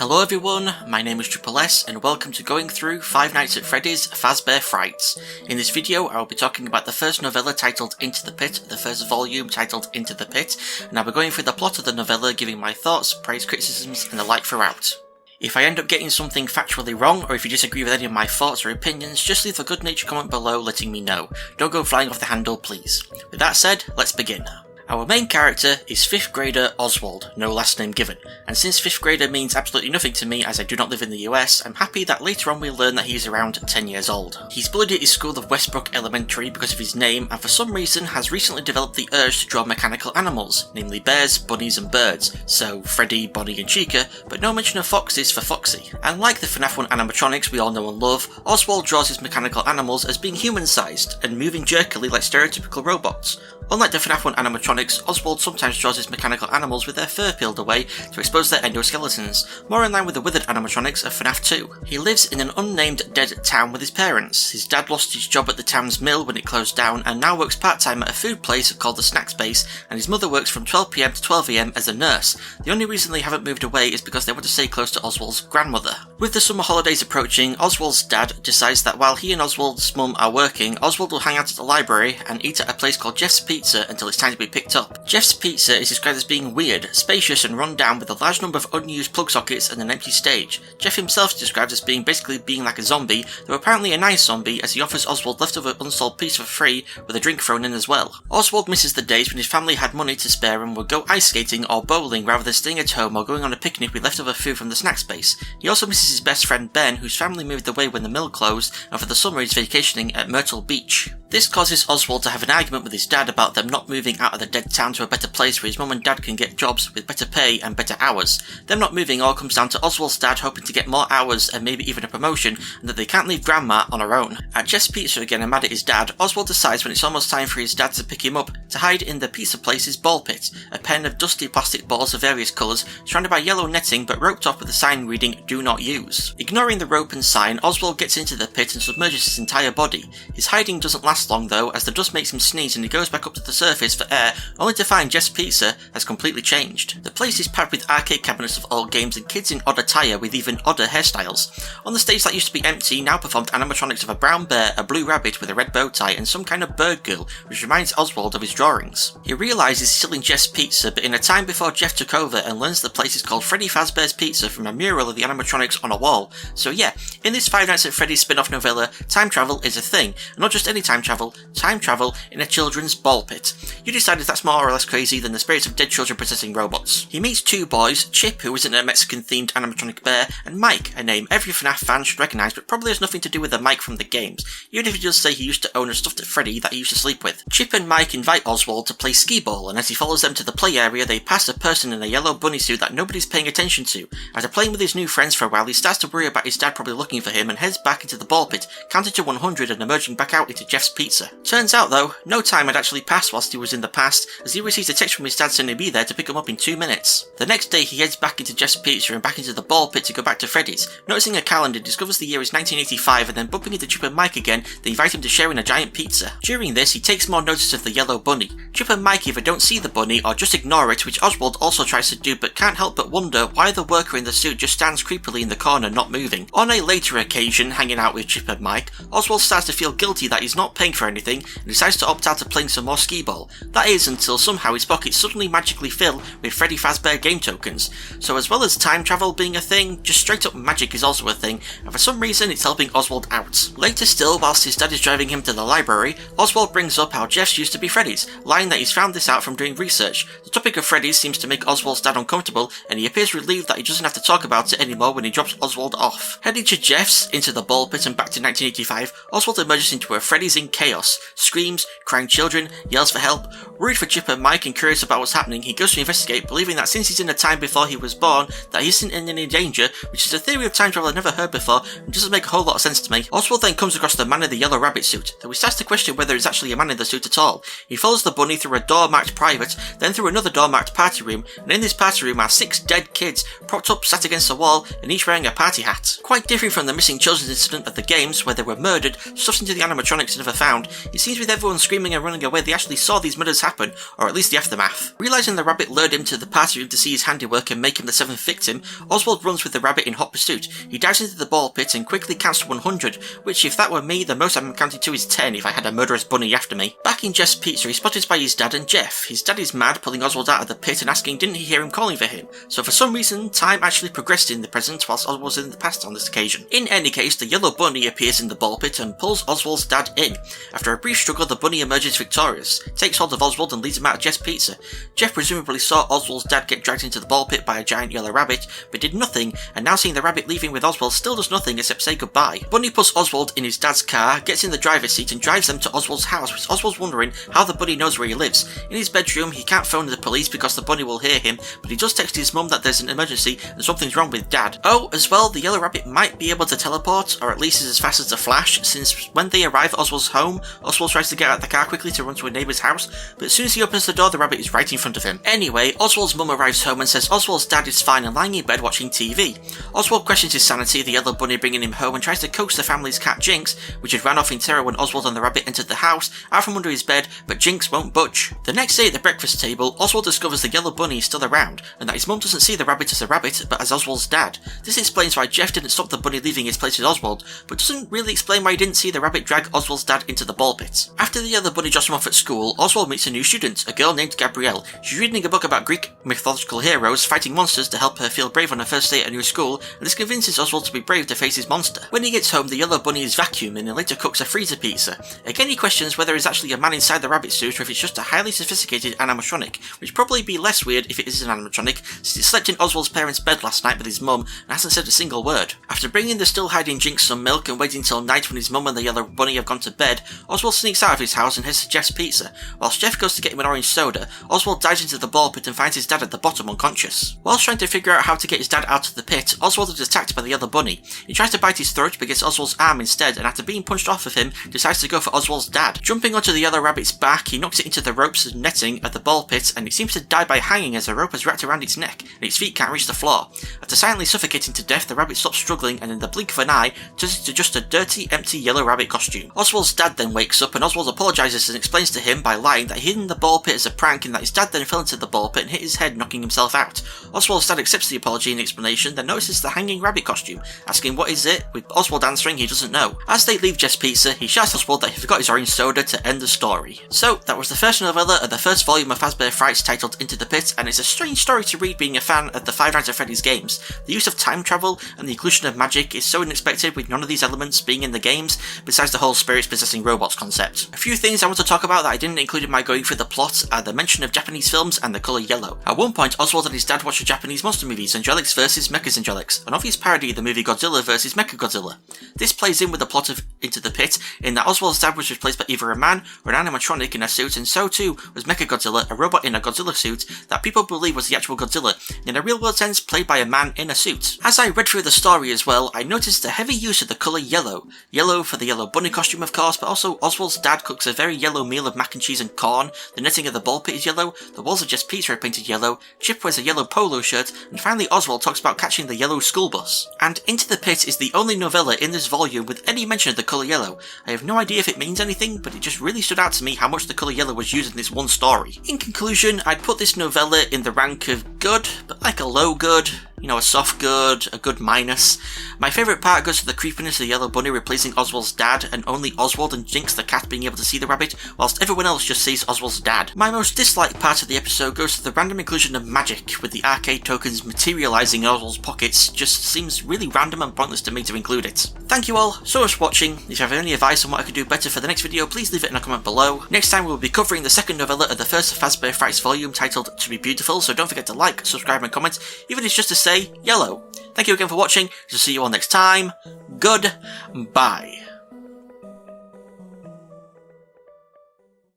Hello everyone, my name is Triple S and welcome to going through Five Nights at Freddy's Fazbear Frights. In this video I will be talking about the first novella titled Into the Pit, the first volume titled Into the Pit, and I'll be going through the plot of the novella, giving my thoughts, praise, criticisms and the like throughout. If I end up getting something factually wrong, or if you disagree with any of my thoughts or opinions, just leave a good natured comment below letting me know. Don't go flying off the handle please. With that said, let's begin. Our main character is 5th grader Oswald, no last name given, and since 5th grader means absolutely nothing to me as I do not live in the US, I'm happy that later on we learn that he is around 10 years old. He's bullied at his school of Westbrook Elementary because of his name, and for some reason has recently developed the urge to draw mechanical animals, namely bears, bunnies and birds, so Freddy, Bonnie and Chica, but no mention of foxes for Foxy. And like the FNAF 1 animatronics we all know and love, Oswald draws his mechanical animals as being human-sized and moving jerkily like stereotypical robots. Unlike the FNAF 1 animatronics, Oswald sometimes draws his mechanical animals with their fur peeled away to expose their endoskeletons, more in line with the withered animatronics of FNAF 2. He lives in an unnamed dead town with his parents. His dad lost his job at the town's mill when it closed down and now works part-time at a food place called the Snack Space, and his mother works from 12 PM to 12 AM as a nurse. The only reason they haven't moved away is because they want to stay close to Oswald's grandmother. With the summer holidays approaching, Oswald's dad decides that while he and Oswald's mum are working, Oswald will hang out at the library and eat at a place called Jeff's Pizza until it's time to be picked up. Jeff's Pizza is described as being weird, spacious and run down with a large number of unused plug sockets and an empty stage. Jeff himself is described as being like a zombie, though apparently a nice zombie as he offers Oswald leftover unsold pizza for free with a drink thrown in as well. Oswald misses the days when his family had money to spare and would go ice skating or bowling rather than staying at home or going on a picnic with leftover food from the snack space. He also misses his best friend Ben, whose family moved away when the mill closed and for the summer he's vacationing at Myrtle Beach. This causes Oswald to have an argument with his dad about them not moving out of the dead town to a better place where his mum and dad can get jobs with better pay and better hours. Them not moving all comes down to Oswald's dad hoping to get more hours and maybe even a promotion, and that they can't leave Grandma on her own. At Jeff's Pizza again and mad at his dad, Oswald decides when it's almost time for his dad to pick him up to hide in the pizza place's ball pit, a pen of dusty plastic balls of various colours surrounded by yellow netting but roped off with a sign reading "Do Not Use." Ignoring the rope and sign, Oswald gets into the pit and submerges his entire body. His hiding doesn't last long though, as the dust makes him sneeze and he goes back up to the surface for air, only to find Jeff's Pizza has completely changed. The place is packed with arcade cabinets of old games and kids in odd attire with even odder hairstyles. On the stage that used to be empty now performed animatronics of a brown bear, a blue rabbit with a red bow tie and some kind of bird girl, which reminds Oswald of his drawings. He realises he's still in Jeff's Pizza, but in a time before Jeff took over, and learns the place is called Freddy Fazbear's Pizza from a mural of the animatronics on a wall. So yeah, in this Five Nights at Freddy's spin-off novella, time travel is a thing, and not just any time travel in a children's ball pit. You decide if that's more or less crazy than the spirits of dead children possessing robots. He meets two boys, Chip, who isn't a Mexican-themed animatronic bear, and Mike, a name every FNAF fan should recognise but probably has nothing to do with the Mike from the games, even if he does say he used to own a stuffed Freddy that he used to sleep with. Chip and Mike invite Oswald to play skee-ball, and as he follows them to the play area they pass a person in a yellow bunny suit that nobody's paying attention to. After playing with his new friends for a while, he starts to worry about his dad probably looking for him and heads back into the ball pit, counting to 100 and emerging back out into Jeff's Pizza. Turns out though, no time had actually passed whilst he was in the past, as he receives a text from his dad saying he'd be there to pick him up in 2 minutes. The next day he heads back into Jeff's Pizza and back into the ball pit to go back to Freddy's. Noticing a calendar, he discovers the year is 1985 and then bumping into Chip and Mike again, they invite him to share in a giant pizza. During this he takes more notice of the yellow bunny. Chip and Mike either don't see the bunny or just ignore it, which Oswald also tries to do but can't help but wonder why the worker in the suit just stands creepily in the corner not moving. On a later occasion, hanging out with Chip and Mike, Oswald starts to feel guilty that he's not paying for anything and decides to opt out of playing some more skee-ball. That is until somehow his pockets suddenly magically fill with Freddy Fazbear game tokens. So as well as time travel being a thing, just straight up magic is also a thing, and for some reason it's helping Oswald out. Later still, whilst his dad is driving him to the library, Oswald brings up how Jeff's used to be Freddy's, lying that he's found this out from doing research. The topic of Freddy's seems to make Oswald's dad uncomfortable, and he appears relieved that he doesn't have to talk about it anymore when he drops Oswald off. Heading to Jeff's, into the ball pit and back to 1985, Oswald emerges into a Freddy's in chaos. Screams, crying children, yells for help. Worried for Chip and Mike and curious about what's happening, he goes to investigate, believing that since he's in a time before he was born, that he isn't in any danger, which is a theory of time travel I've never heard before, and doesn't make a whole lot of sense to me. Oswald then comes across the man in the yellow rabbit suit, though he starts to question whether it's actually a man in the suit at all. He follows follows the bunny through a door marked private, then through another door marked party room, and in this party room are 6 dead kids, propped up sat against a wall, and each wearing a party hat. Quite different from the missing children incident of the games, where they were murdered, stuffed into the animatronics and never found, it seems with everyone screaming and running away they actually saw these murders happen, or at least the aftermath. Realising the rabbit lured him to the party room to see his handiwork and make him the 7th victim, Oswald runs with the rabbit in hot pursuit. He dives into the ball pit and quickly counts to 100, which if that were me, the most I'm counting to is 10 if I had a murderous bunny after me. Back in Jeff's pizza, he's spotted by his dad and Jeff. His dad is mad, pulling Oswald out of the pit and asking didn't he hear him calling for him. So for some reason, time actually progressed in the present whilst Oswald was in the past on this occasion. In any case, the yellow bunny appears in the ball pit and pulls Oswald's dad in. After a brief struggle, the bunny emerges victorious, takes hold of Oswald and leads him out of Jeff's pizza. Jeff presumably saw Oswald's dad get dragged into the ball pit by a giant yellow rabbit, but did nothing, and now seeing the rabbit leaving with Oswald still does nothing except say goodbye. Bunny puts Oswald in his dad's car, gets in the driver's seat and drives them to Oswald's house, with Oswald's wondering how the bunny knows where he lives. In his bedroom, he can't phone the police because the bunny will hear him, but he does text his mum that there's an emergency and something's wrong with dad. Oh, as well, the yellow rabbit might be able to teleport, or at least is as fast as a flash, since when they arrive at Oswald's home, Oswald tries to get out of the car quickly to run to a neighbour's house, but as soon as he opens the door, the rabbit is right in front of him. Anyway, Oswald's mum arrives home and says Oswald's dad is fine and lying in bed watching TV. Oswald questions his sanity, the yellow bunny bringing him home, and tries to coax the family's cat Jinx, which had ran off in terror when Oswald and the rabbit entered the house, out from under his bed, but Jinx won't budge. The next day at the breakfast table, Oswald discovers the yellow bunny is still around, and that his mum doesn't see the rabbit as a rabbit, but as Oswald's dad. This explains why Jeff didn't stop the bunny leaving his place with Oswald, but doesn't really explain why he didn't see the rabbit drag Oswald's dad into the ball pit. After the yellow bunny drops him off at school, Oswald meets a new student, a girl named Gabrielle. She's reading a book about Greek mythological heroes fighting monsters to help her feel brave on her first day at a new school, and this convinces Oswald to be brave to face his monster. When he gets home, the yellow bunny is vacuuming and later cooks a freezer pizza. Again, he questions whether it's actually a man inside the rabbit suit or if it's just a highly sophisticated animatronic, which probably be less weird if it is an animatronic, since he slept in Oswald's parents' bed last night with his mum and hasn't said a single word. After bringing the still hiding Jinx some milk and waiting till night when his mum and the yellow bunny have gone to bed, Oswald sneaks out of his house and heads to Jeff's pizza. Whilst Jeff goes to get him an orange soda, Oswald dives into the ball pit and finds his dad at the bottom unconscious. Whilst trying to figure out how to get his dad out of the pit, Oswald is attacked by the yellow bunny. He tries to bite his throat but gets Oswald's arm instead, and after being punched off of him, decides to go for Oswald's dad. Jumping onto the yellow rabbit's back, he knocks it into the ropes and netting at the ball pit, and it seems to die by hanging as the rope is wrapped around its neck, and its feet can't reach the floor. After silently suffocating to death, the rabbit stops struggling, and in the blink of an eye, turns into just a dirty, empty yellow rabbit costume. Oswald's dad then wakes up, and Oswald apologises and explains to him by lying that he hid in the ball pit as a prank, and that his dad then fell into the ball pit and hit his head, knocking himself out. Oswald's dad accepts the apology and explanation, then notices the hanging rabbit costume, asking what is it, with Oswald answering he doesn't know. As they leave Jeff's pizza, he shouts at Oswald that he forgot his orange soda to end the story. So, that was the first novella of the first volume of Fazbear Frights titled Into the Pit, and it's a strange story to read being a fan of the Five Nights at Freddy's games. The use of time travel and the inclusion of magic is so unexpected, with none of these elements being in the games, besides the whole spirits possessing robots concept. A few things I want to talk about that I didn't include in my going through the plot are the mention of Japanese films and the colour yellow. At one point, Oswald and his dad watch a Japanese monster movie, Angelics vs Mechas, an obvious parody of the movie Godzilla vs Mechagodzilla. This plays in with the plot of Into the Pit, in that Oswald's dad was replaced by either a man or an animatronic in a suit, and so too was Mechagodzilla, a robot in a Godzilla suit that people believe was the actual Godzilla, in a real world sense played by a man in a suit. As I read through the story as well, I noticed the heavy use of the colour yellow. Yellow for the yellow bunny costume of course, but also Oswald's dad cooks a very yellow meal of mac and cheese and corn, the netting of the ball pit is yellow, the walls of Jeff's pizza are painted yellow, Chip wears a yellow polo shirt, and finally Oswald talks about catching the yellow school bus. And Into the Pit is the only novella in this volume with any mention of the colour yellow. I have no idea if it means anything, but it just really stood out to me how much the colour yellow was used in this one story. In conclusion, I'd put this novella in the rank of good, but like a low good. You know, a soft good, a good minus. My favourite part goes to the creepiness of the yellow bunny replacing Oswald's dad, and only Oswald and Jinx the cat being able to see the rabbit, whilst everyone else just sees Oswald's dad. My most disliked part of the episode goes to the random inclusion of magic, with the arcade tokens materialising in Oswald's pockets. Just seems really random and pointless to me to include it. Thank you all so much for watching. If you have any advice on what I could do better for the next video, please leave it in a comment below. Next time we'll be covering the second novella of the first Fazbear Frights volume titled To Be Beautiful, so don't forget to like, subscribe and comment, even if it's just to say yellow. Thank you again for watching. I'll see you all next time. Goodbye.